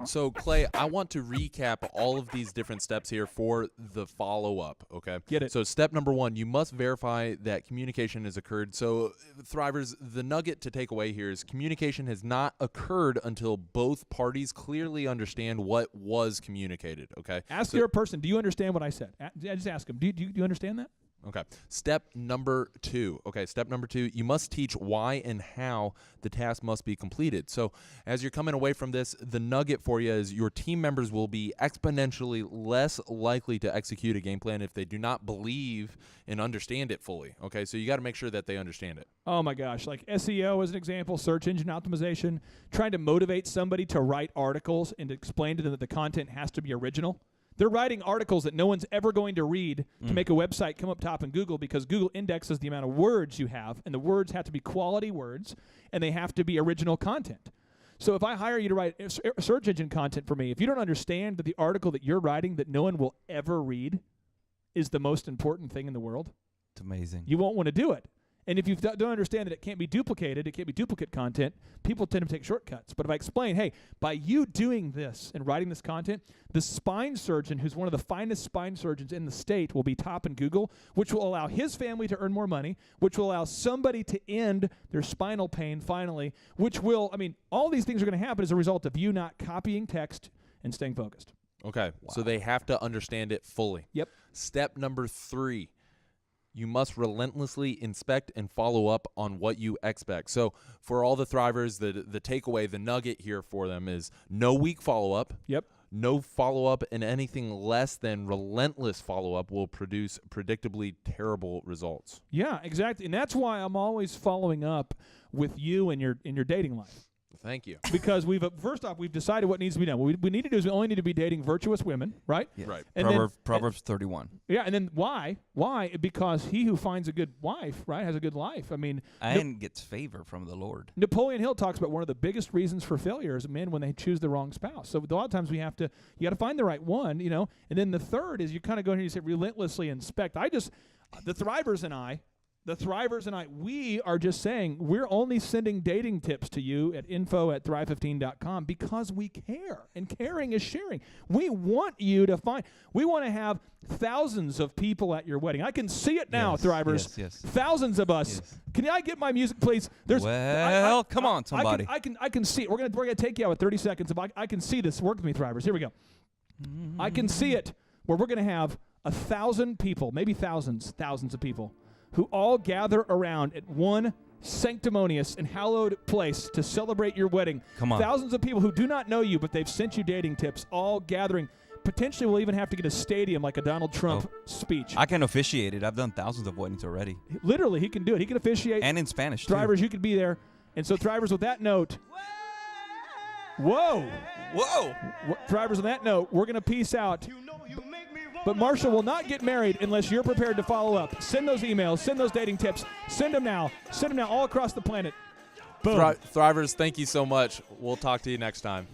So, Clay, I want to recap all of these different steps here for the follow-up, okay? Get it. So, step number 1, you must verify that communication has occurred. So, Thrivers, the nugget to take away here is communication has not occurred until both parties clearly understand what was communicated, okay? Ask your person, do you understand what I said? Just ask them, do you understand that? Okay. Step number 2. Okay, step number 2, you must teach why and how the task must be completed. So as you're coming away from this, the nugget for you is your team members will be exponentially less likely to execute a game plan if they do not believe and understand it fully. Okay, so you got to make sure that they understand it. Oh my gosh, like SEO as an example, search engine optimization, trying to motivate somebody to write articles and to explain to them that the content has to be original. They're writing articles that no one's ever going to read to make a website come up top in Google because Google indexes the amount of words you have, and the words have to be quality words, and they have to be original content. So if I hire you to write search engine content for me, if you don't understand that the article that you're writing that no one will ever read is the most important thing in the world, it's amazing. You won't want to do it. And if you don't understand that it can't be duplicated, it can't be duplicate content, people tend to take shortcuts. But if I explain, hey, by you doing this and writing this content, the spine surgeon, who's one of the finest spine surgeons in the state, will be top in Google, which will allow his family to earn more money, which will allow somebody to end their spinal pain finally, which will, I mean, all these things are going to happen as a result of you not copying text and staying focused. Okay, so they have to understand it fully. Yep. Step number 3. You must relentlessly inspect and follow up on what you expect. So for all the Thrivers, the takeaway, the nugget here for them is no weak follow-up. Yep. No follow-up, and anything less than relentless follow-up will produce predictably terrible results. Yeah, exactly. And that's why I'm always following up with you in your dating life. Thank you. Because first off, we've decided what needs to be done. What we need to do is we only need to be dating virtuous women, right? Yes. Right. And Proverbs 31. Yeah, and then why? Why? Because he who finds a good wife, right, has a good life. I mean, and gets favor from the Lord. Napoleon Hill talks about one of the biggest reasons for failure is men when they choose the wrong spouse. So a lot of times you got to find the right one, you know. And then the third is you kind of go here and you say relentlessly inspect. The Thrivers and I, we are just saying we're only sending dating tips to you at info@thrive15.com because we care, and caring is sharing. We want you to we want to have thousands of people at your wedding. I can see it now, Thrivers. Yes. Thousands of us. Yes. Can I get my music, please? Come on, somebody. I can see it. We're gonna take you out with 30 seconds. If I can see this. Work with me, Thrivers. Here we go. I can see it where we're gonna have 1,000 people, maybe thousands of people, who all gather around at one sanctimonious and hallowed place to celebrate your wedding. Come on. Thousands of people who do not know you, but they've sent you dating tips, all gathering. Potentially we'll even have to get a stadium like a Donald Trump speech. I can officiate it. I've done thousands of weddings already. Literally, he can do it. He can officiate. And in Spanish, Thrivers, you could be there. And so, Thrivers, with that note, whoa. Thrivers, on that note, we're going to peace out. But Marshall will not get married unless you're prepared to follow up. Send those emails. Send those dating tips. Send them now. Send them now all across the planet. Boom. Thrivers, thank you so much. We'll talk to you next time.